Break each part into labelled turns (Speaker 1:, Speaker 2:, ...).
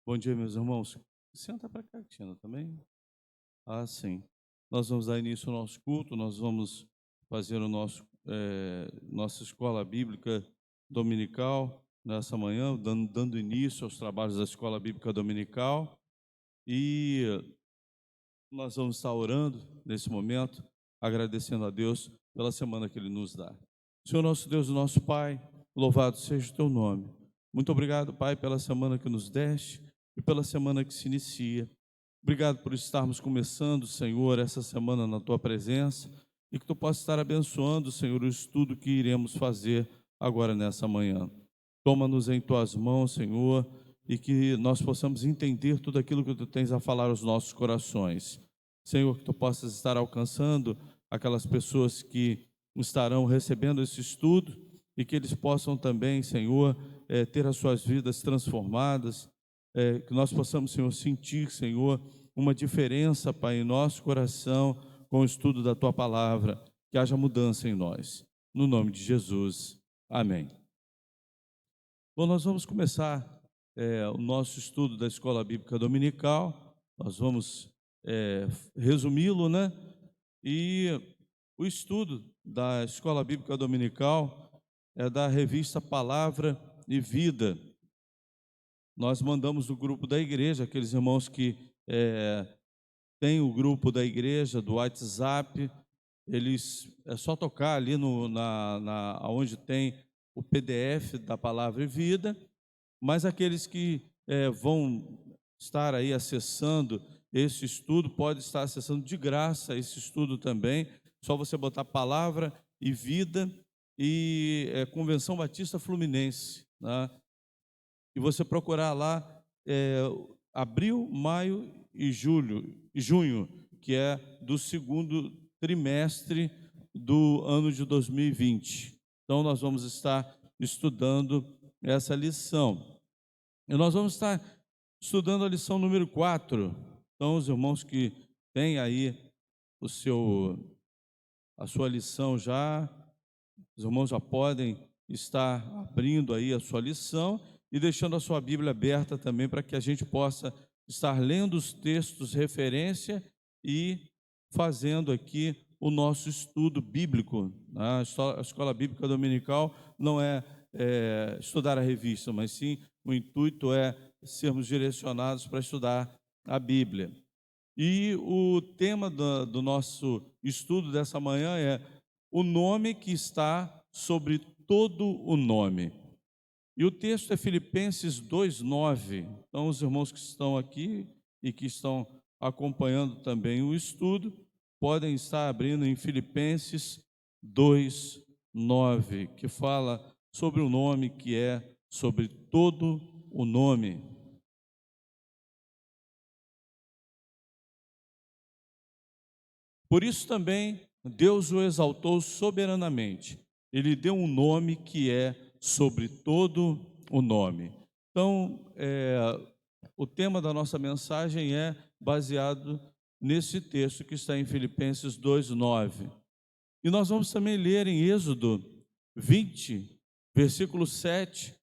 Speaker 1: Bom dia, meus irmãos. Senta para cá, Tina, também. Sim. Nós vamos dar início ao nosso culto, nós vamos fazer nossa escola bíblica dominical nessa manhã, dando início aos trabalhos da escola bíblica dominical. E nós vamos estar orando nesse momento, agradecendo a Deus pela semana que Ele nos dá. Senhor nosso Deus e nosso Pai, louvado seja o Teu nome. Muito obrigado, Pai, pela semana que nos deste e pela semana que se inicia. Obrigado por estarmos começando, Senhor, essa semana na Tua presença e que Tu possa estar abençoando, Senhor, o estudo que iremos fazer agora nessa manhã. Toma-nos em Tuas mãos, Senhor, e que nós possamos entender tudo aquilo que Tu tens a falar aos nossos corações. Senhor, que Tu possas estar alcançando aquelas pessoas que estarão recebendo esse estudo e que eles possam também, Senhor, ter as suas vidas transformadas, que nós possamos, Senhor, sentir, Senhor, uma diferença, Pai, em nosso coração com o estudo da Tua palavra, que haja mudança em nós. No nome de Jesus. Amém. Bom, nós vamos começar o nosso estudo da Escola Bíblica Dominical. Nós vamos resumi-lo, né? E o estudo da Escola Bíblica Dominical é da revista Palavra e Vida. Nós mandamos o grupo da igreja, aqueles irmãos que têm o grupo da igreja, do WhatsApp, é só tocar ali onde tem o PDF da Palavra e Vida, mas aqueles que vão estar aí acessando esse estudo, pode estar acessando de graça esse estudo também, só você botar Palavra e Vida e Convenção Batista Fluminense, né? E você procurar lá abril, maio e junho, que é do segundo trimestre do ano de 2020. Então, nós vamos estar estudando essa lição. E nós vamos estar estudando a lição número 4. Então, os irmãos que têm aí a sua lição já, os irmãos já podem estar abrindo aí a sua lição e deixando a sua Bíblia aberta também para que a gente possa estar lendo os textos referência e fazendo aqui o nosso estudo bíblico. A escola bíblica dominical não é estudar a revista, mas sim o intuito é sermos direcionados para estudar a Bíblia. E o tema do nosso estudo dessa manhã é o nome que está sobre todo o nome. E o texto é Filipenses 2:9. Então, os irmãos que estão aqui e que estão acompanhando também o estudo, podem estar abrindo em Filipenses 2:9, que fala sobre o nome que é sobre todo o nome. Por isso também Deus o exaltou soberanamente. Ele deu um nome que é sobre todo o nome. Então, o tema da nossa mensagem é baseado nesse texto que está em Filipenses 2:9. E nós vamos também ler em Êxodo 20, versículo 7,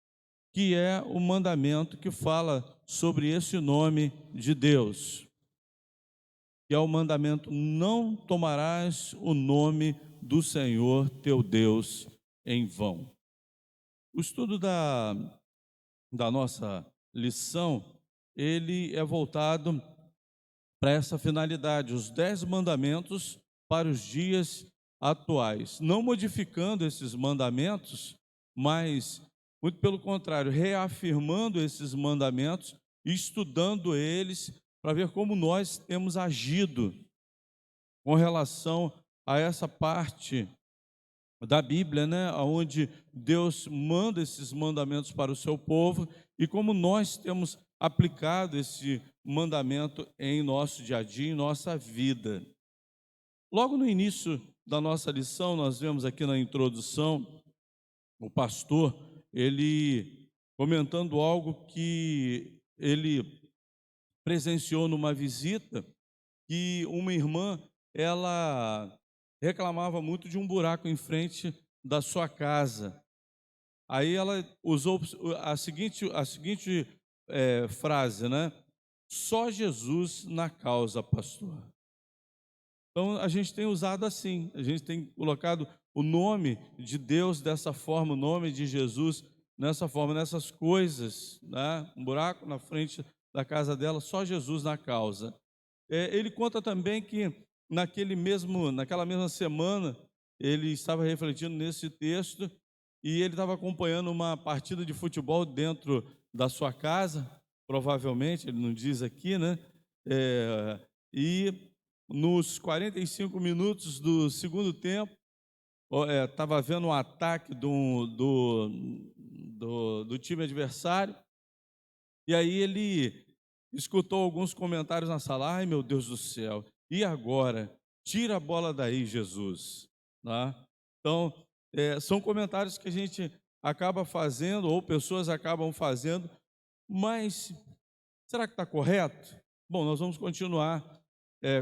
Speaker 1: que é o mandamento que fala sobre esse nome de Deus, que é o mandamento: não tomarás o nome do Senhor teu Deus em vão. O estudo da nossa lição, ele é voltado para essa finalidade, os 10 mandamentos para os dias atuais, não modificando esses mandamentos, mas, muito pelo contrário, reafirmando esses mandamentos, estudando eles, para ver como nós temos agido com relação a essa parte da Bíblia, né, onde Deus manda esses mandamentos para o seu povo e como nós temos aplicado esse mandamento em nosso dia a dia, em nossa vida. Logo no início da nossa lição, nós vemos aqui na introdução o pastor, ele comentando algo que ele presenciou numa visita, que uma irmã, ela reclamava muito de um buraco em frente da sua casa. Aí ela usou a seguinte frase, né? Só Jesus na causa, pastor. Então, a gente tem usado assim, a gente tem colocado o nome de Deus dessa forma, o nome de Jesus nessa forma, nessas coisas, né? Um buraco na frente da casa dela, só Jesus na causa. Ele conta também que naquela mesma semana, ele estava refletindo nesse texto e ele estava acompanhando uma partida de futebol dentro da sua casa, provavelmente, ele não diz aqui, né? E nos 45 minutos do segundo tempo, estava havendo um ataque do time adversário, e aí ele escutou alguns comentários na sala. Ai, meu Deus do céu, e agora? Tira a bola daí, Jesus. Tá? Então, são comentários que a gente acaba fazendo, ou pessoas acabam fazendo, mas será que está correto? Bom, nós vamos continuar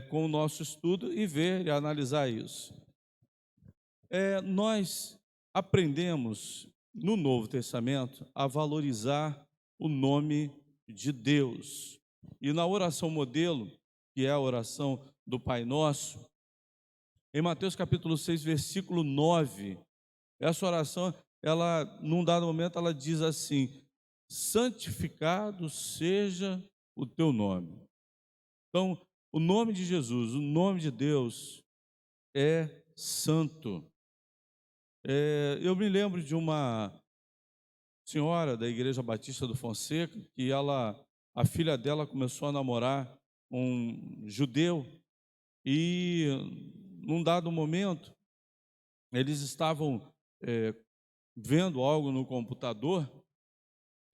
Speaker 1: com o nosso estudo e ver e analisar isso. Nós aprendemos no Novo Testamento a valorizar o nome de Deus. E na oração modelo, que é a oração do Pai Nosso, em Mateus capítulo 6, versículo 9, essa oração, ela, num dado momento, ela diz assim: santificado seja o teu nome. Então, o nome de Jesus, o nome de Deus é santo. Eu me lembro de uma senhora da Igreja Batista do Fonseca, que a filha dela começou a namorar um judeu e, num dado momento, eles estavam vendo algo no computador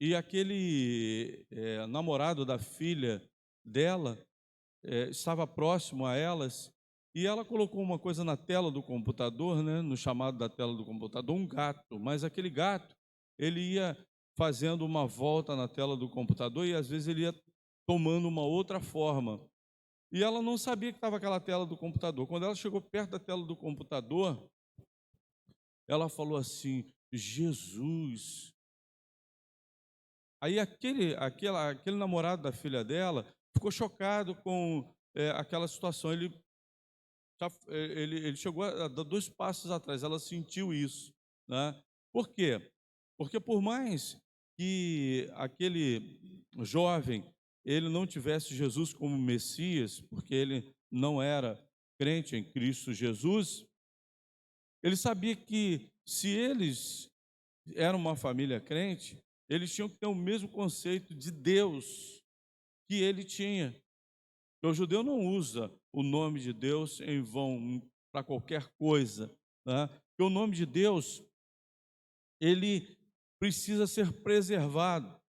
Speaker 1: e aquele namorado da filha dela estava próximo a elas e ela colocou uma coisa na tela do computador, né, no chamado da tela do computador, um gato, mas aquele gato, ele ia fazendo uma volta na tela do computador e às vezes ele ia tomando uma outra forma. E ela não sabia que estava aquela tela do computador. Quando ela chegou perto da tela do computador, ela falou assim: Jesus. Aí aquele namorado da filha dela ficou chocado com aquela situação. Ele chegou a dar 2 passos atrás, ela sentiu isso, né? Por quê? Porque por mais que aquele jovem ele não tivesse Jesus como Messias, porque ele não era crente em Cristo Jesus, ele sabia que se eles eram uma família crente, eles tinham que ter o mesmo conceito de Deus que ele tinha. O judeu não usa o nome de Deus em vão para qualquer coisa, né? Porque o nome de Deus, ele precisa ser preservado.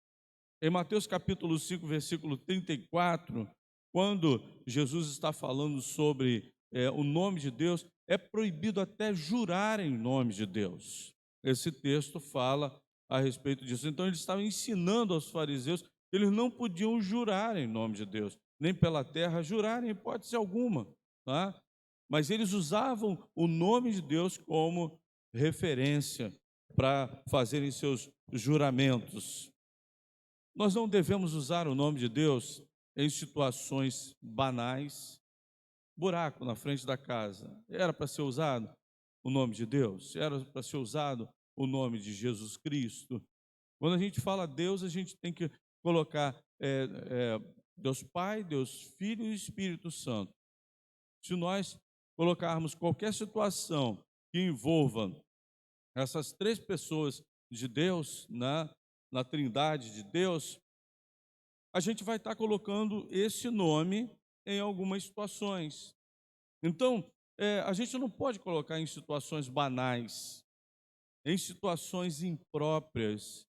Speaker 1: Em Mateus capítulo 5, versículo 34, quando Jesus está falando sobre o nome de Deus, é proibido até jurar em nome de Deus. Esse texto fala a respeito disso. Então, ele estava ensinando aos fariseus que eles não podiam jurar em nome de Deus, nem pela terra jurar em hipótese alguma, tá? Mas eles usavam o nome de Deus como referência para fazerem seus juramentos. Nós não devemos usar o nome de Deus em situações banais. Buraco na frente da casa, era para ser usado o nome de Deus? Era para ser usado o nome de Jesus Cristo? Quando a gente fala Deus, a gente tem que colocar Deus Pai, Deus Filho e Espírito Santo. Se nós colocarmos qualquer situação que envolva essas 3 pessoas de Deus, na Trindade de Deus, a gente vai estar colocando esse nome em algumas situações. Então, a gente não pode colocar em situações banais, em situações impróprias.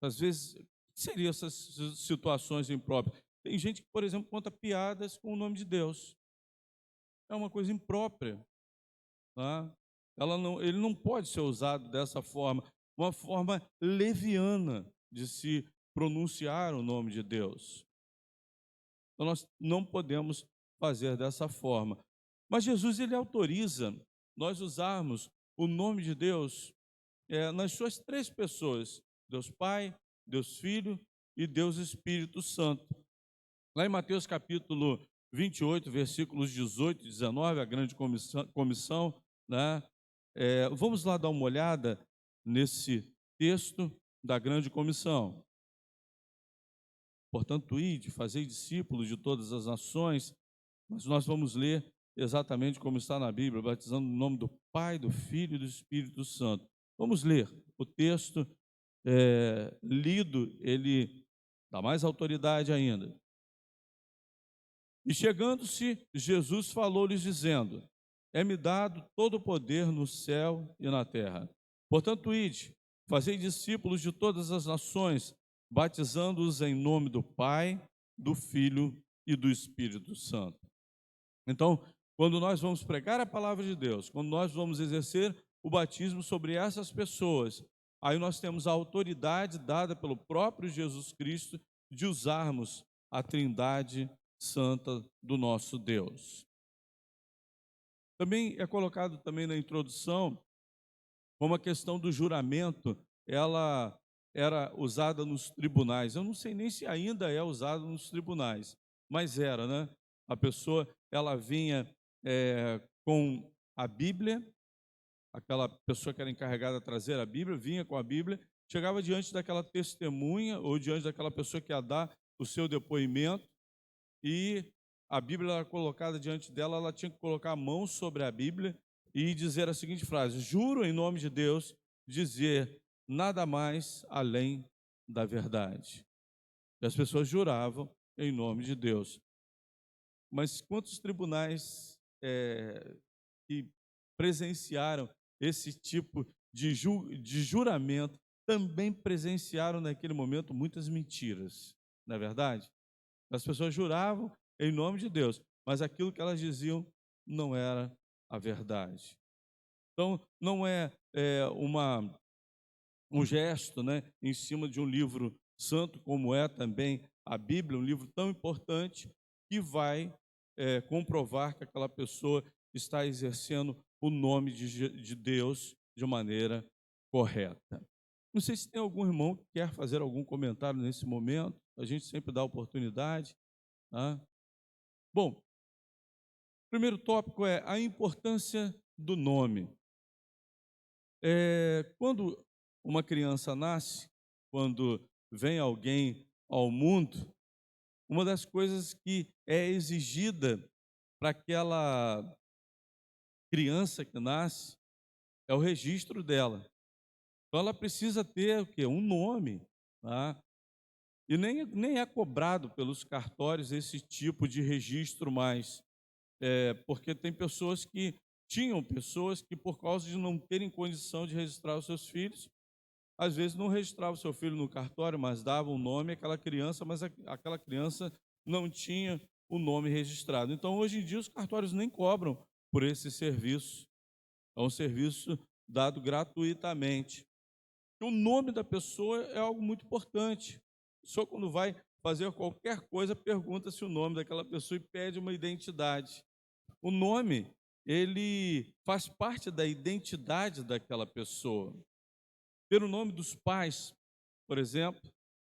Speaker 1: Às vezes, o que seriam essas situações impróprias? Tem gente que, por exemplo, conta piadas com o nome de Deus. É uma coisa imprópria. Tá? Ele não pode ser usado dessa forma, uma forma leviana de se pronunciar o nome de Deus. Então, nós não podemos fazer dessa forma. Mas Jesus, ele autoriza nós usarmos o nome de Deus nas suas 3 pessoas: Deus Pai, Deus Filho e Deus Espírito Santo. Lá em Mateus capítulo 28, versículos 18 e 19, a grande comissão, né? Vamos lá dar uma olhada nesse texto da grande comissão. Portanto, ide, fazei discípulos de todas as nações, mas nós vamos ler exatamente como está na Bíblia, batizando no nome do Pai, do Filho e do Espírito Santo. Vamos ler o texto lido, ele dá mais autoridade ainda. E chegando-se, Jesus falou-lhes dizendo: é-me dado todo o poder no céu e na terra. Portanto, ide, fazei discípulos de todas as nações, batizando-os em nome do Pai, do Filho e do Espírito Santo. Então, quando nós vamos pregar a palavra de Deus, quando nós vamos exercer o batismo sobre essas pessoas, aí nós temos a autoridade dada pelo próprio Jesus Cristo de usarmos a Trindade Santa do nosso Deus. Também é colocado também na introdução como a questão do juramento, ela era usada nos tribunais. Eu não sei nem se ainda é usada nos tribunais, mas era, né? A pessoa, ela vinha com a Bíblia, aquela pessoa que era encarregada de trazer a Bíblia, vinha com a Bíblia, chegava diante daquela testemunha ou diante daquela pessoa que ia dar o seu depoimento, e a Bíblia era colocada diante dela, ela tinha que colocar a mão sobre a Bíblia e dizer a seguinte frase: juro em nome de Deus dizer nada mais além da verdade. E as pessoas juravam em nome de Deus. Mas quantos tribunais que presenciaram esse tipo de juramento também presenciaram naquele momento muitas mentiras, não é verdade? As pessoas juravam em nome de Deus, mas aquilo que elas diziam não era a verdade. Então, não é um gesto, né, em cima de um livro santo, como é também a Bíblia, um livro tão importante, que vai comprovar que aquela pessoa está exercendo o nome de Deus de maneira correta. Não sei se tem algum irmão que quer fazer algum comentário nesse momento, a gente sempre dá oportunidade. Tá? Bom, o primeiro tópico é a importância do nome. Quando uma criança nasce, quando vem alguém ao mundo, uma das coisas que é exigida para aquela criança que nasce é o registro dela. Então ela precisa ter o quê? Um nome, tá? E nem é cobrado pelos cartórios esse tipo de registro mais, porque tem tinham pessoas que, por causa de não terem condição de registrar os seus filhos, às vezes não registrava o seu filho no cartório, mas dava um nome àquela criança, mas aquela criança não tinha o nome registrado. Então, hoje em dia, os cartórios nem cobram por esse serviço. É um serviço dado gratuitamente. O nome da pessoa é algo muito importante. Só quando vai fazer qualquer coisa, pergunta-se o nome daquela pessoa e pede uma identidade. O nome, ele faz parte da identidade daquela pessoa. Ter o nome dos pais, por exemplo,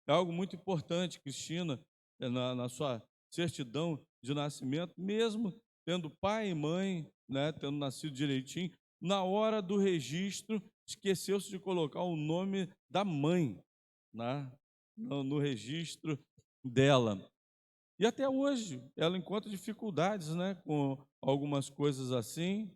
Speaker 1: é algo muito importante. Cristina, na sua certidão de nascimento, mesmo tendo pai e mãe, né, tendo nascido direitinho, na hora do registro, esqueceu-se de colocar o nome da mãe, né, no registro dela. E até hoje ela encontra dificuldades, né, com algumas coisas assim.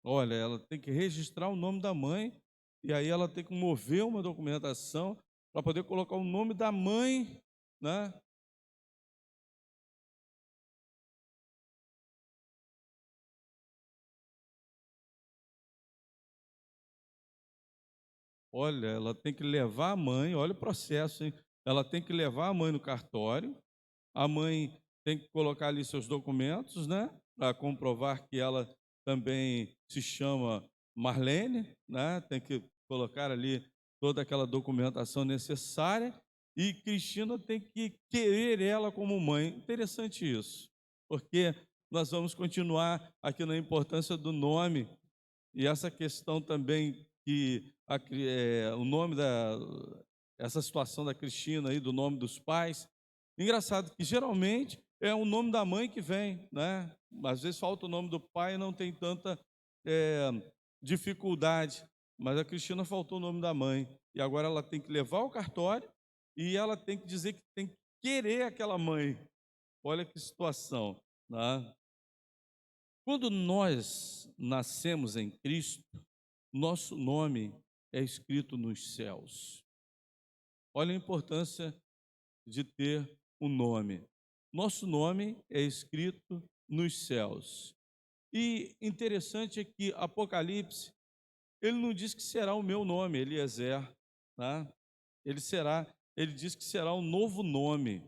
Speaker 1: Olha, ela tem que registrar o nome da mãe, e aí ela tem que mover uma documentação para poder colocar o nome da mãe, né? Olha, ela tem que levar a mãe, olha o processo, hein? Ela tem que levar a mãe no cartório, a mãe tem que colocar ali seus documentos, né? Para comprovar que ela também se chama Marlene, né? Tem que colocar ali toda aquela documentação necessária, e Cristina tem que querer ela como mãe. Interessante isso, porque nós vamos continuar aqui na importância do nome e essa questão também que o nome essa situação da Cristina aí, do nome dos pais. Engraçado que geralmente é o nome da mãe que vem, né? Às vezes falta o nome do pai e não tem tanta é, dificuldade. Mas a Cristina faltou o nome da mãe. E agora ela tem que levar o cartório e ela tem que dizer que tem que querer aquela mãe. Olha que situação, né? Quando nós nascemos em Cristo, nosso nome é escrito nos céus. Olha a importância de ter um nome. Nosso nome é escrito nos céus. E interessante é que Apocalipse, ele não diz que será o meu nome, Eliezer, tá? Ele diz que será um novo nome.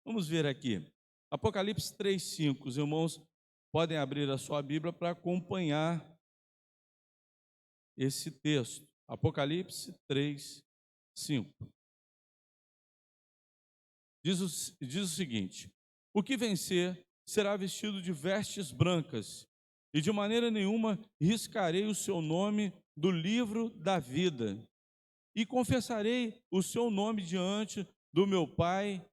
Speaker 1: Vamos ver aqui. Apocalipse 3:5. Os irmãos podem abrir a sua Bíblia para acompanhar esse texto. Apocalipse 3:5. Diz o seguinte: o que vencer será vestido de vestes brancas, e de maneira nenhuma riscarei o seu nome do livro da vida, e confessarei o seu nome diante do meu Pai,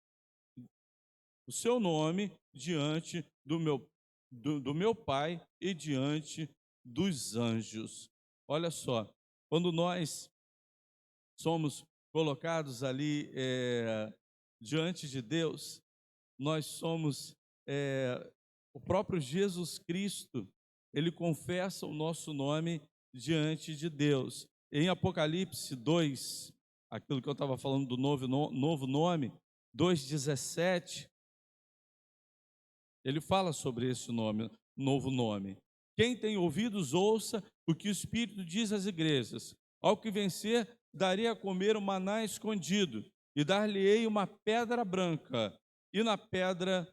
Speaker 1: o seu nome diante do meu Pai e diante dos anjos. Olha só, quando nós somos colocados ali diante de Deus, nós somos, o próprio Jesus Cristo, ele confessa o nosso nome diante de Deus. Em Apocalipse 2, aquilo que eu estava falando do novo nome, 2,17, ele fala sobre esse nome, novo nome. Quem tem ouvidos, ouça o que o Espírito diz às igrejas. Ao que vencer, darei a comer o maná escondido, e dar-lhe-ei uma pedra branca, e na pedra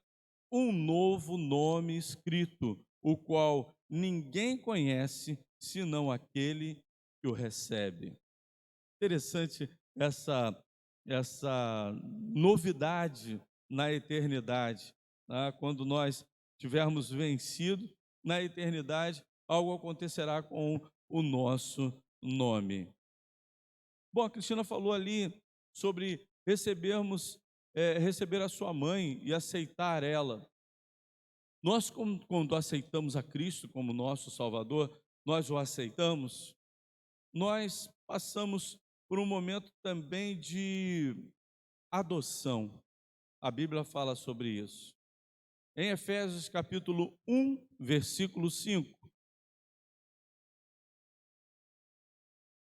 Speaker 1: um novo nome escrito, o qual ninguém conhece, senão aquele que o recebe. Interessante essa novidade na eternidade, né? Quando nós tivermos vencido na eternidade, algo acontecerá com o nosso nome. Bom, a Cristina falou ali sobre receber a sua mãe e aceitar ela. Nós, quando aceitamos a Cristo como nosso Salvador, nós o aceitamos, nós passamos por um momento também de adoção. A Bíblia fala sobre isso. Em Efésios capítulo 1, versículo 5,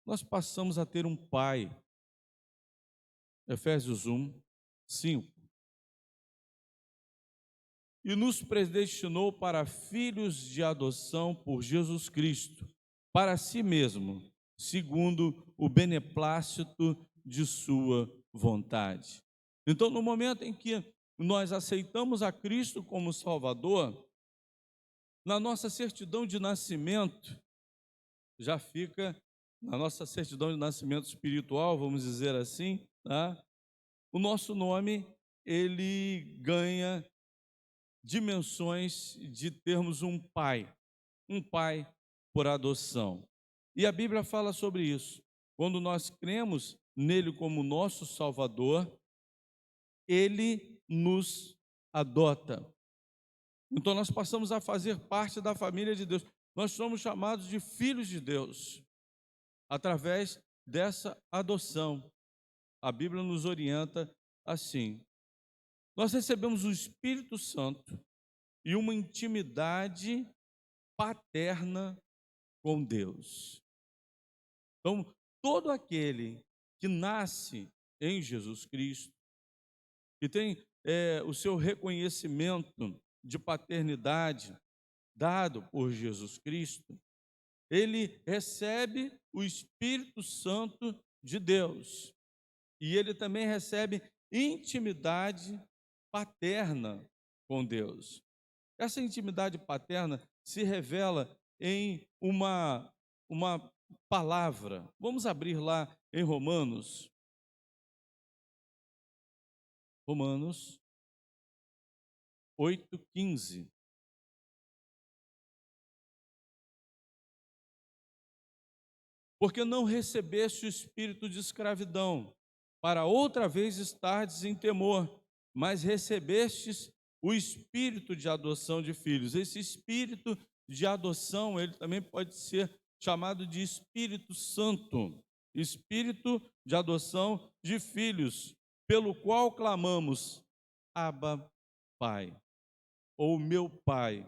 Speaker 1: nós passamos a ter um pai. Efésios 1, 5. E nos predestinou para filhos de adoção por Jesus Cristo, para si mesmo, segundo o beneplácito de sua vontade. Então, no momento em que nós aceitamos a Cristo como Salvador, na nossa certidão de nascimento, já fica, na nossa certidão de nascimento espiritual, vamos dizer assim, tá? O nosso nome, ele ganha dimensões de termos um pai por adoção. E a Bíblia fala sobre isso. Quando nós cremos nele como nosso Salvador, ele nos adota. Então nós passamos a fazer parte da família de Deus. Nós somos chamados de filhos de Deus através dessa adoção. A Bíblia nos orienta assim. Nós recebemos o Espírito Santo e uma intimidade paterna com Deus. Então, todo aquele que nasce em Jesus Cristo, que tem o seu reconhecimento de paternidade dado por Jesus Cristo, ele recebe o Espírito Santo de Deus. E ele também recebe intimidade paterna com Deus. Essa intimidade paterna se revela em uma palavra. Vamos abrir lá em Romanos, Romanos 8,15. Porque não recebeste o espírito de escravidão, para outra vez estardes em temor, mas recebestes o espírito de adoção de filhos. Esse espírito de adoção, ele também pode ser chamado de Espírito Santo, espírito de adoção de filhos, pelo qual clamamos: Abba, Pai, ou meu Pai.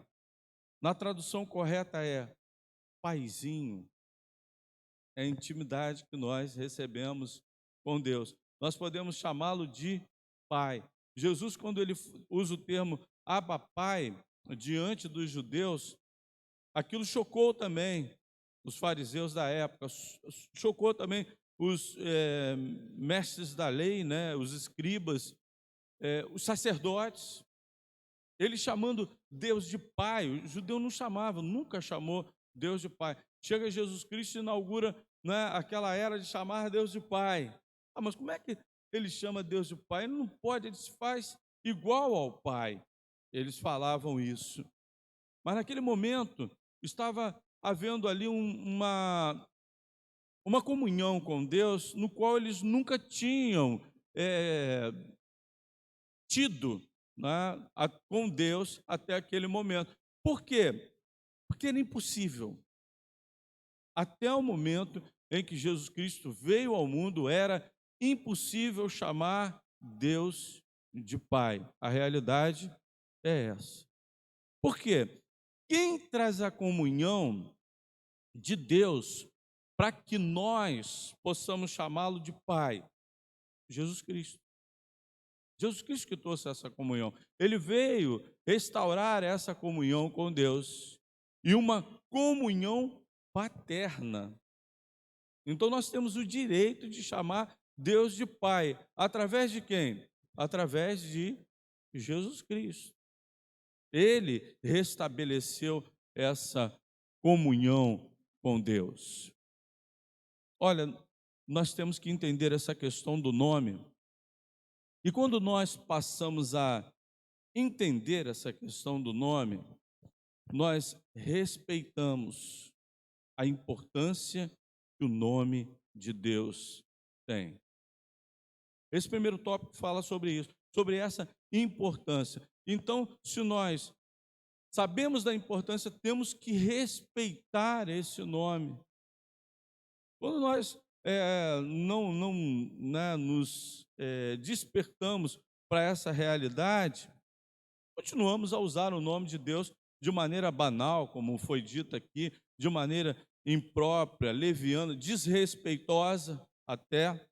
Speaker 1: Na tradução correta é Paizinho. É a intimidade que nós recebemos com Deus. Nós podemos chamá-lo de Pai. Jesus, quando ele usa o termo Abba Pai diante dos judeus, aquilo chocou também os fariseus da época, chocou também os mestres da lei, né, os escribas, os sacerdotes. Ele chamando Deus de Pai. O judeu não chamava, nunca chamou Deus de Pai. Chega Jesus Cristo e inaugura, né, aquela era de chamar Deus de Pai. Mas como é que ele chama Deus de Pai? Ele não pode, ele se faz igual ao Pai. Eles falavam isso. Mas naquele momento estava havendo ali uma comunhão com Deus, no qual eles nunca tinham tido, né, com Deus até aquele momento. Por quê? Porque era impossível. Até o momento em que Jesus Cristo veio ao mundo, era impossível chamar Deus de Pai. A realidade é essa. Por quê? Quem traz a comunhão de Deus para que nós possamos chamá-lo de Pai? Jesus Cristo. Jesus Cristo que trouxe essa comunhão. Ele veio restaurar essa comunhão com Deus e uma comunhão paterna. Então nós temos o direito de chamar Deus de Pai. Através de quem? Através de Jesus Cristo. Ele restabeleceu essa comunhão com Deus. Olha, nós temos que entender essa questão do nome. E quando nós passamos a entender essa questão do nome, nós respeitamos a importância que o nome de Deus tem. Esse primeiro tópico fala sobre isso, sobre essa importância. Então, se nós sabemos da importância, temos que respeitar esse nome. Quando nós não né, nos despertamos para essa realidade, continuamos a usar o nome de Deus de maneira banal, como foi dito aqui, de maneira imprópria, leviana, desrespeitosa até.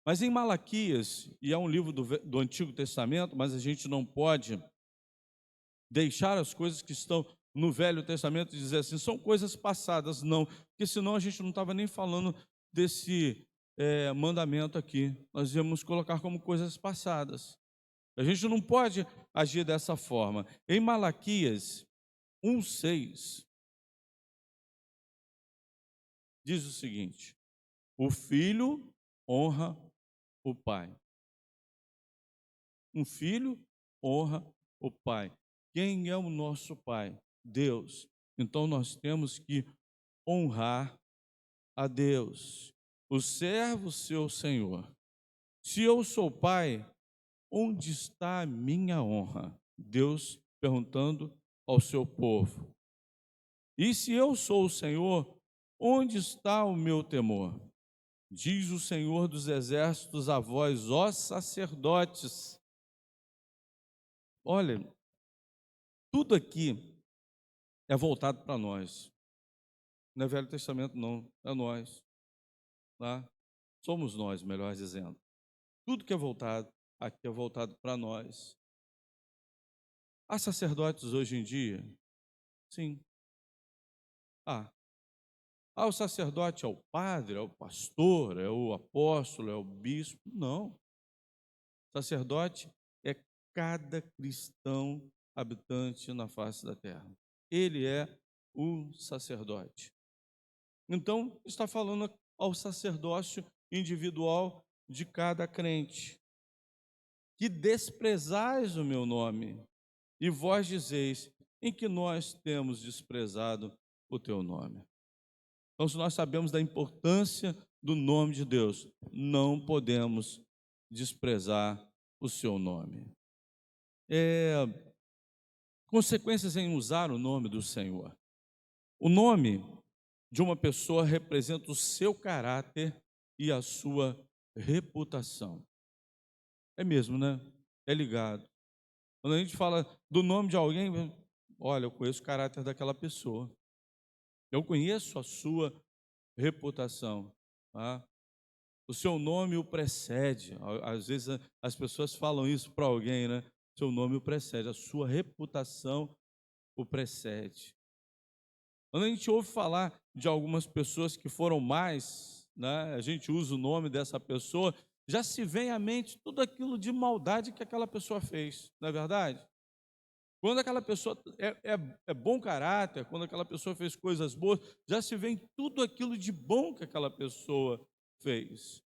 Speaker 1: Mas em Malaquias, e é um livro do Antigo Testamento, mas a gente não pode deixar as coisas que estão no Velho Testamento e dizer assim, são coisas passadas. Não, porque senão a gente não estava nem falando desse mandamento aqui. Nós íamos colocar como coisas passadas. A gente não pode agir dessa forma. Em Malaquias 1,6, diz o seguinte: o filho honra o pai. Um filho honra o pai. Quem é o nosso pai? Deus. Então nós temos que honrar a Deus. O servo, seu senhor. Se eu sou pai, onde está a minha honra? Deus perguntando ao seu povo. E se eu sou o Senhor, onde está o meu temor? Diz o Senhor dos exércitos a vós, ó sacerdotes. Olha, tudo aqui é voltado para nós. Não é Velho Testamento, não, é nós. Tá? Somos nós, melhor dizendo. Tudo que é voltado, aqui é voltado para nós. Há sacerdotes hoje em dia? Sim. O sacerdote é o padre, é o pastor, é o apóstolo, é o bispo? Não. Sacerdote é cada cristão habitante na face da terra. Ele é o sacerdote. Então, está falando ao sacerdócio individual de cada crente. que desprezais o meu nome, e vós dizeis, em que nós temos desprezado o teu nome. Então, se nós sabemos da importância do nome de Deus, não podemos desprezar o seu nome. Consequências em usar o nome do Senhor. O nome de uma pessoa representa o seu caráter e a sua reputação. É mesmo, né? É ligado. Quando a gente fala do nome de alguém, olha, eu conheço o caráter daquela pessoa. Eu conheço a sua reputação. Tá? O seu nome o precede. Às vezes as pessoas falam isso para alguém, né? Seu nome o precede, a sua reputação o precede. Quando a gente ouve falar de algumas pessoas que foram mais, né? A gente usa o nome dessa pessoa, já se vem à mente tudo aquilo de maldade que aquela pessoa fez, não é verdade? Quando aquela pessoa é bom caráter, quando aquela pessoa fez coisas boas, já se vê tudo aquilo de bom que aquela pessoa fez.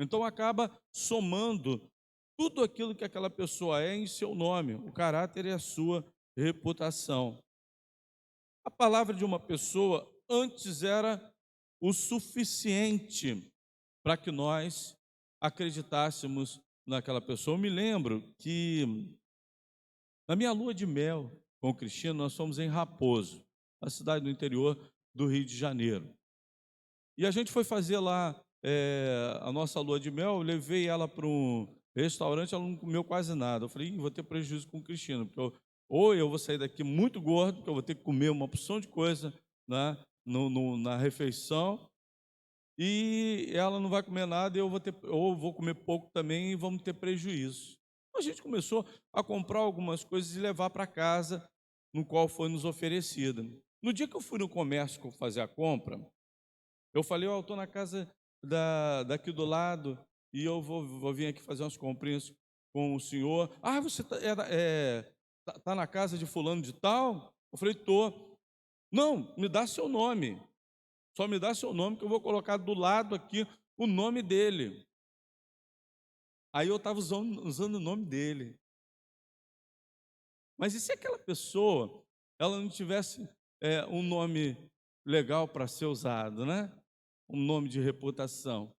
Speaker 1: Então acaba somando tudo aquilo que aquela pessoa é em seu nome, o caráter e a sua reputação. A palavra de uma pessoa antes era o suficiente para que nós acreditássemos naquela pessoa. Eu me lembro que na minha lua de mel com o Cristiano, nós fomos em Raposo, a cidade do interior do Rio de Janeiro. E a gente foi fazer lá a nossa lua de mel, eu levei ela para um restaurante, ela não comeu quase nada. Eu falei, vou ter prejuízo com o Cristiano, porque ou eu vou sair daqui muito gordo, porque eu vou ter que comer uma porção de coisa, né, na refeição, e ela não vai comer nada, e ou vou comer pouco também e vamos ter prejuízo. A gente começou a comprar algumas coisas e levar para casa, no qual foi nos oferecida. No dia que eu fui no comércio fazer a compra, eu falei, eu estou na casa daqui do lado e eu vou vir aqui fazer umas comprinhas com o senhor. Ah, você tá na casa de fulano de tal? Eu falei, estou. Não, me dá seu nome. Só me dá seu nome que eu vou colocar do lado aqui o nome dele. Aí eu estava usando o nome dele. Mas e se aquela pessoa, ela não tivesse um nome legal para ser usado, né? Um nome de reputação.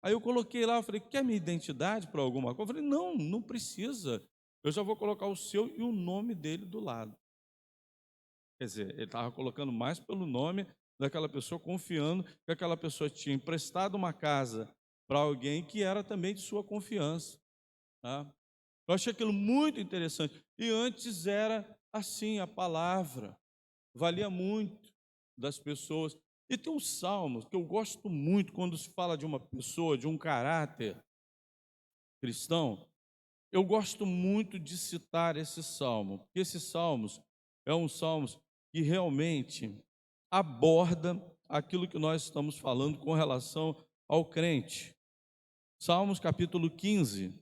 Speaker 1: Aí eu coloquei lá, eu falei, quer minha identidade para alguma coisa? Eu falei, não, não precisa. Eu já vou colocar o seu e o nome dele do lado. Quer dizer, ele estava colocando mais pelo nome daquela pessoa, confiando que aquela pessoa tinha emprestado uma casa para alguém que era também de sua confiança. Tá? Eu achei aquilo muito interessante. E antes era assim, a palavra valia muito das pessoas. E tem um salmo que eu gosto muito quando se fala de uma pessoa, de um caráter cristão. Eu gosto muito de citar esse salmo, porque esse salmos é um salmos que realmente aborda aquilo que nós estamos falando com relação ao crente. Salmos capítulo 15.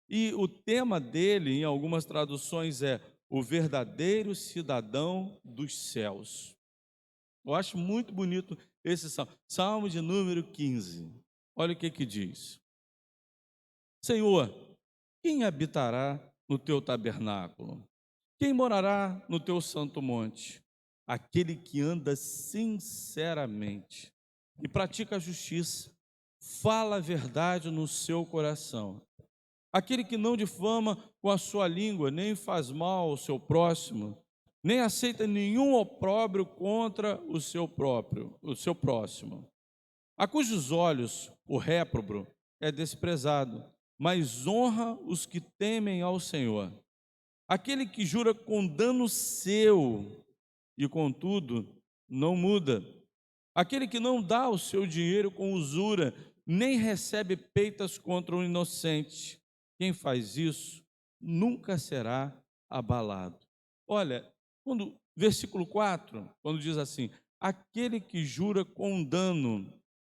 Speaker 1: E o tema dele, em algumas traduções, é o verdadeiro cidadão dos céus. Eu acho muito bonito esse salmo. Salmo de número 15. Olha o que diz. Senhor, quem habitará no teu tabernáculo? Quem morará no teu santo monte? Aquele que anda sinceramente e pratica a justiça, fala a verdade no seu coração. Aquele que não difama com a sua língua, nem faz mal ao seu próximo, nem aceita nenhum opróbrio contra o seu próximo, a cujos olhos o réprobo é desprezado, mas honra os que temem ao Senhor. Aquele que jura com dano seu e contudo não muda. Aquele que não dá o seu dinheiro com usura, nem recebe peitas contra o inocente. Quem faz isso nunca será abalado. Olha, versículo 4, quando diz assim: aquele que jura com dano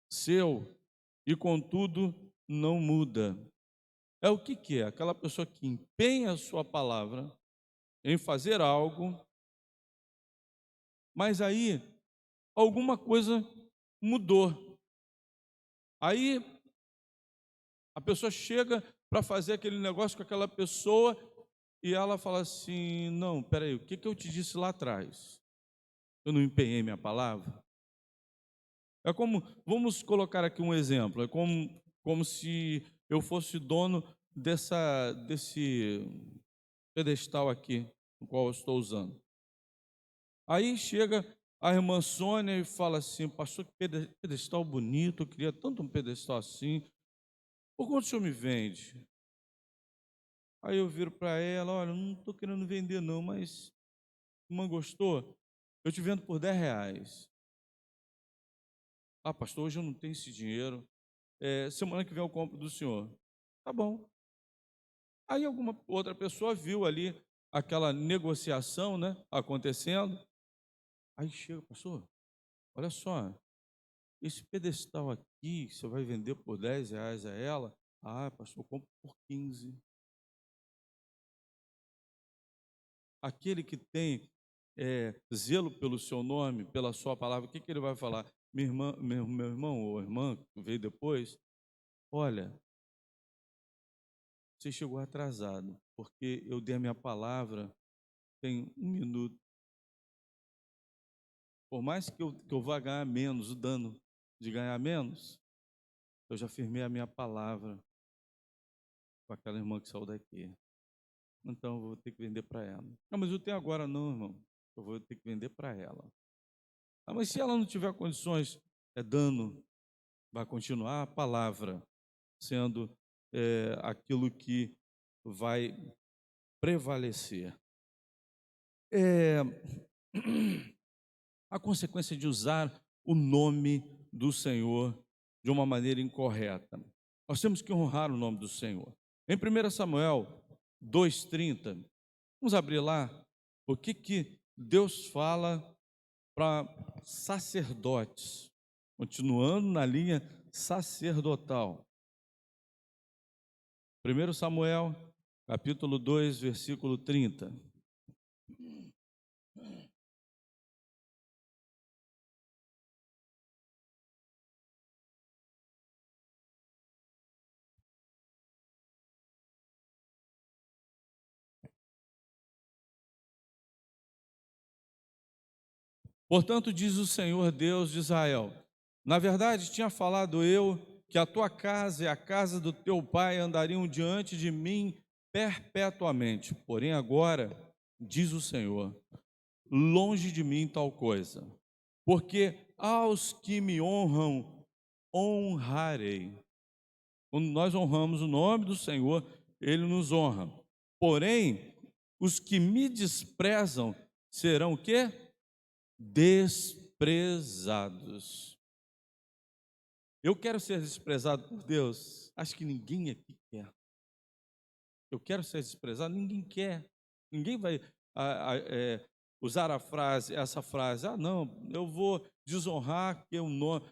Speaker 1: seu e contudo não muda. É o que é? Aquela pessoa que empenha a sua palavra em fazer algo, mas aí alguma coisa mudou. Aí a pessoa chega para fazer aquele negócio com aquela pessoa, e ela fala assim: não, peraí, o que que eu te disse lá atrás? Eu não empenhei minha palavra? É como, vamos colocar aqui um exemplo, é como se eu fosse dono desse pedestal aqui, no qual eu estou usando. Aí chega a irmã Sônia e fala assim: pastor, que pedestal bonito, eu queria tanto um pedestal assim, por quanto o senhor me vende? Aí eu viro para ela: olha, não estou querendo vender não, mas irmã gostou? Eu te vendo por R$ 10. Ah, pastor, hoje eu não tenho esse dinheiro, semana que vem eu compro do senhor. Tá bom. Aí alguma outra pessoa viu ali aquela negociação, né, acontecendo. Aí chega, pastor, olha só, esse pedestal aqui, você vai vender por R$ 10 a ela? Ah, pastor, eu compro por 15. Aquele que tem zelo pelo seu nome, pela sua palavra, o que que ele vai falar? Minha irmã, meu irmão ou irmã que veio depois, olha, você chegou atrasado, porque eu dei a minha palavra tem 1 minuto. Por mais que eu vá ganhar menos, o dano de ganhar menos, eu já firmei a minha palavra com aquela irmã que saiu daqui. Então eu vou ter que vender para ela. Não, mas eu tenho agora não, irmão. Eu vou ter que vender para ela. Ah, mas se ela não tiver condições, é dano. Vai continuar a palavra sendo aquilo que vai prevalecer. É, a consequência de usar o nome do Senhor de uma maneira incorreta. Nós temos que honrar o nome do Senhor. Em 1 Samuel 2,30, vamos abrir lá o que Deus fala para sacerdotes, continuando na linha sacerdotal. 1 Samuel, capítulo 2, versículo 30. Portanto, diz o Senhor Deus de Israel: na verdade, tinha falado eu que a tua casa e a casa do teu pai andariam diante de mim perpetuamente. Porém, agora, diz o Senhor, longe de mim tal coisa, porque aos que me honram, honrarei. Quando nós honramos o nome do Senhor, Ele nos honra. Porém, os que me desprezam serão o quê? Desprezados. Eu quero ser desprezado por Deus? Acho que ninguém aqui quer. Eu quero ser desprezado? Ninguém quer. Ninguém vai usar essa frase: ah, não, eu vou desonrar que o nome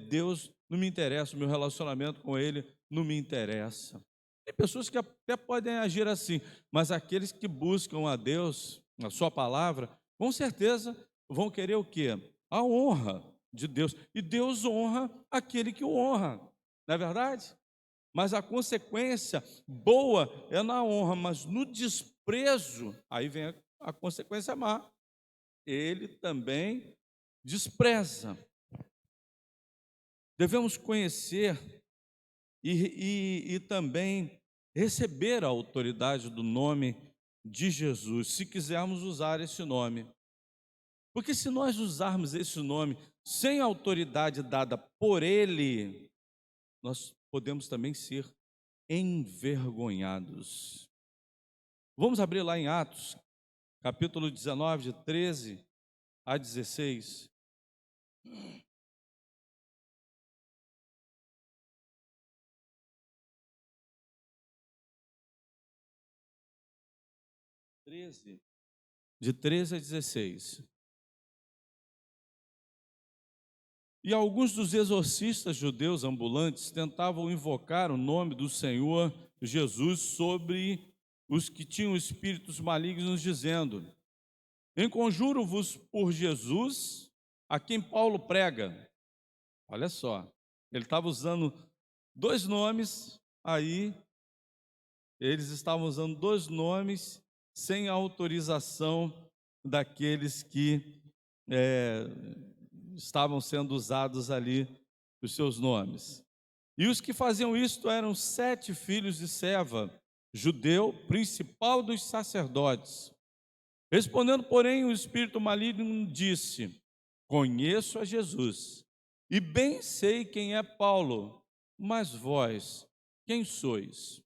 Speaker 1: Deus não me interessa, o meu relacionamento com Ele não me interessa. Tem pessoas que até podem agir assim, mas aqueles que buscam a Deus, a sua palavra, com certeza vão querer o quê? A honra de Deus. E Deus honra aquele que o honra, não é verdade? Mas a consequência boa é na honra, mas no desprezo, aí vem a consequência má. Ele também despreza. Devemos conhecer e também receber a autoridade do nome de Jesus, se quisermos usar esse nome. Porque se nós usarmos esse nome sem a autoridade dada por Ele, nós podemos também ser envergonhados. Vamos abrir lá em Atos, capítulo 19, de 13 a 16. 13, de 13 a 16. E alguns dos exorcistas judeus ambulantes tentavam invocar o nome do Senhor Jesus sobre os que tinham espíritos malignos, dizendo: enconjuro-vos por Jesus, a quem Paulo prega. Olha só, ele estava usando dois nomes aí Eles estavam usando dois nomes sem autorização daqueles que eh, estavam sendo usados ali, os seus nomes. E os que faziam isto eram 7 filhos de Seva, judeu, principal dos sacerdotes. Respondendo, porém, o espírito maligno disse: Conheço a Jesus, e bem sei quem é Paulo, mas vós, quem sois?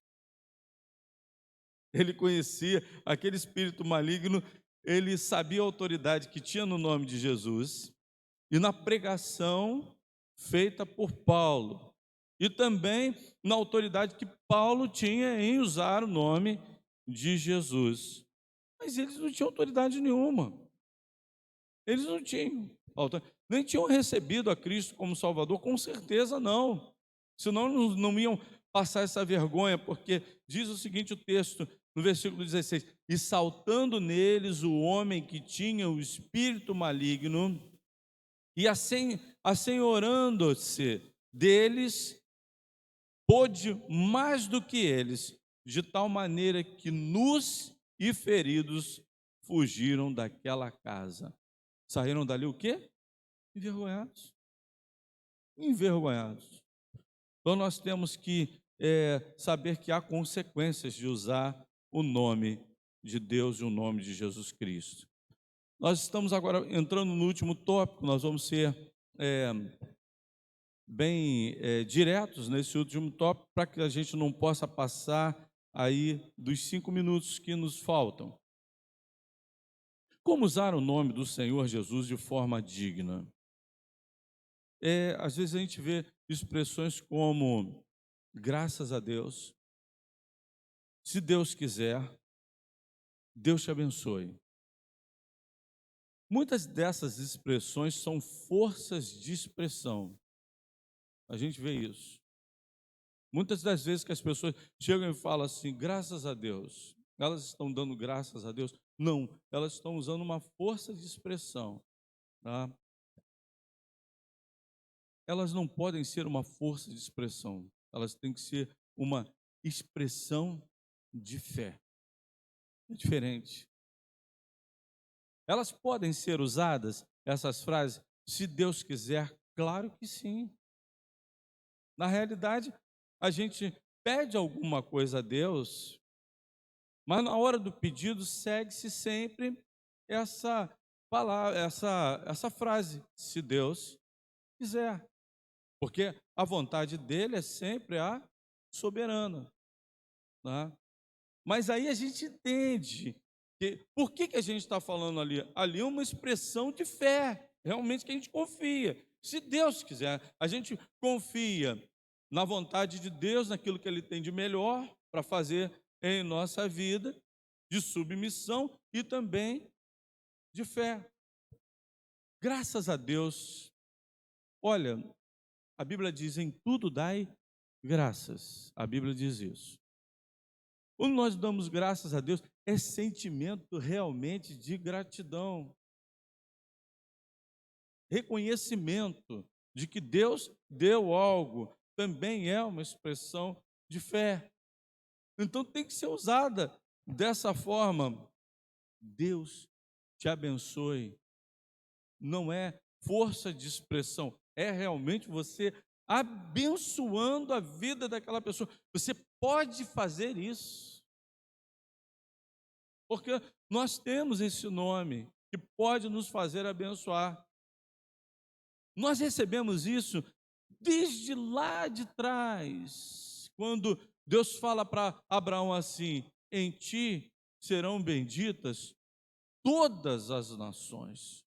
Speaker 1: Ele conhecia aquele espírito maligno, ele sabia a autoridade que tinha no nome de Jesus e na pregação feita por Paulo, e também na autoridade que Paulo tinha em usar o nome de Jesus. Mas eles não tinham autoridade nenhuma, eles não tinham nem tinham recebido a Cristo como Salvador, com certeza não, senão não iam passar essa vergonha, porque diz o seguinte o texto, no versículo 16: E saltando neles o homem que tinha o espírito maligno, e assenhorando-se deles, pôde mais do que eles, de tal maneira que nus e feridos fugiram daquela casa. Saíram dali o quê? Envergonhados. Envergonhados. Então nós temos que saber que há consequências de usar o nome de Deus e o nome de Jesus Cristo. Nós estamos agora entrando no último tópico, nós vamos ser bem diretos nesse último tópico, para que a gente não possa passar aí dos 5 minutos que nos faltam. Como usar o nome do Senhor Jesus de forma digna? Às vezes a gente vê expressões como graças a Deus, se Deus quiser, Deus te abençoe. Muitas dessas expressões são forças de expressão. A gente vê isso. Muitas das vezes que as pessoas chegam e falam assim, graças a Deus, elas estão dando graças a Deus? Não, elas estão usando uma força de expressão. Tá? Elas não podem ser uma força de expressão, elas têm que ser uma expressão de fé. É diferente. Elas podem ser usadas, essas frases, se Deus quiser? Claro que sim. Na realidade, a gente pede alguma coisa a Deus, mas na hora do pedido segue-se sempre essa palavra, essa frase, se Deus quiser. Porque a vontade dele é sempre a soberana. Tá? Mas aí a gente entende que, por que a gente está falando ali? Ali é uma expressão de fé, realmente que a gente confia. Se Deus quiser, a gente confia na vontade de Deus, naquilo que Ele tem de melhor para fazer em nossa vida, de submissão e também de fé. Graças a Deus, olha, a Bíblia diz: em tudo dai graças. A Bíblia diz isso. Quando nós damos graças a Deus, é sentimento realmente de gratidão, reconhecimento de que Deus deu algo, também é uma expressão de fé. Então tem que ser usada dessa forma. Deus te abençoe. Não é força de expressão, é realmente você abençoando a vida daquela pessoa. Você pode fazer isso. Porque nós temos esse nome que pode nos fazer abençoar. Nós recebemos isso desde lá de trás, quando Deus fala para Abraão assim: em ti serão benditas todas as nações.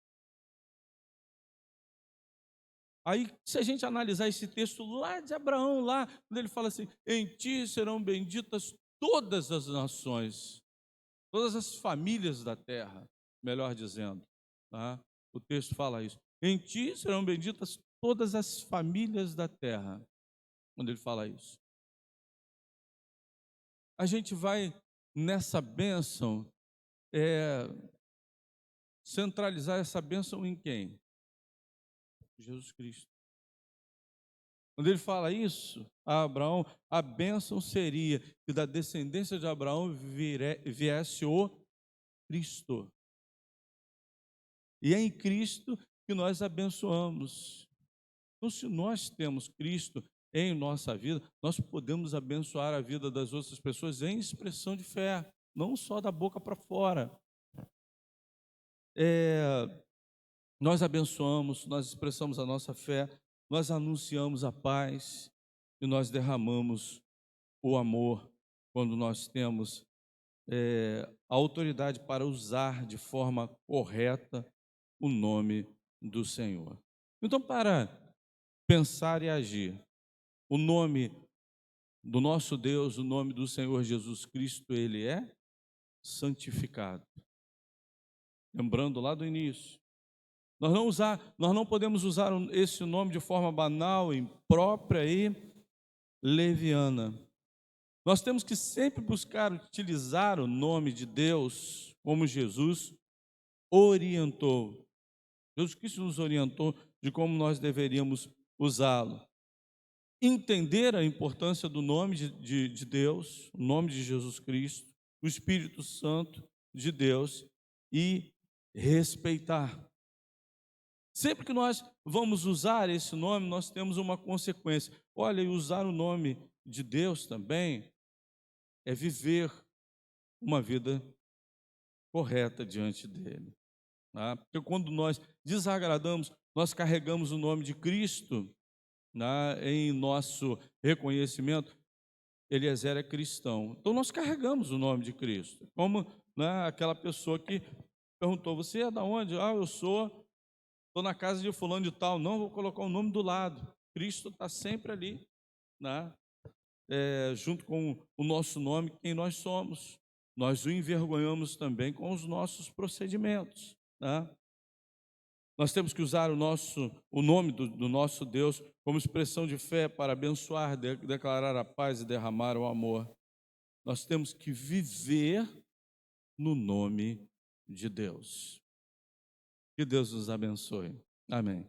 Speaker 1: Aí, se a gente analisar esse texto lá de Abraão, lá, quando ele fala assim: em ti serão benditas todas as nações, todas as famílias da terra, melhor dizendo, tá? O texto fala isso. Em ti serão benditas todas as famílias da terra, quando ele fala isso. A gente vai nessa bênção, centralizar essa bênção em quem? Jesus Cristo. Quando ele fala isso a Abraão, a bênção seria que da descendência de Abraão viesse o Cristo. E é em Cristo que nós abençoamos. Então, se nós temos Cristo em nossa vida, nós podemos abençoar a vida das outras pessoas em expressão de fé, não só da boca para fora. Nós abençoamos, nós expressamos a nossa fé, nós anunciamos a paz e nós derramamos o amor quando nós temos a autoridade para usar de forma correta o nome do Senhor. Então, para pensar e agir, o nome do nosso Deus, o nome do Senhor Jesus Cristo, ele é santificado. Lembrando lá do início, nós não podemos usar esse nome de forma banal, imprópria e leviana. Nós temos que sempre buscar utilizar o nome de Deus como Jesus orientou. Jesus Cristo nos orientou de como nós deveríamos usá-lo. Entender a importância do nome de Deus, o nome de Jesus Cristo, o Espírito Santo de Deus e respeitar. Sempre que nós vamos usar esse nome, nós temos uma consequência. Olha, e usar o nome de Deus também é viver uma vida correta diante dele. Tá? Porque quando nós desagradamos, nós carregamos o nome de Cristo, né, em nosso reconhecimento. Eliezer é cristão. Então nós carregamos o nome de Cristo. Como, né, aquela pessoa que perguntou: você é da onde? Ah, eu estou na casa de fulano de tal. Não, vou colocar o nome do lado. Cristo está sempre ali, né? Junto com o nosso nome, quem nós somos. Nós o envergonhamos também com os nossos procedimentos, né? Nós temos que usar o nome do nosso Deus como expressão de fé para abençoar, declarar a paz e derramar o amor. Nós temos que viver no nome de Deus. Que Deus nos abençoe. Amém.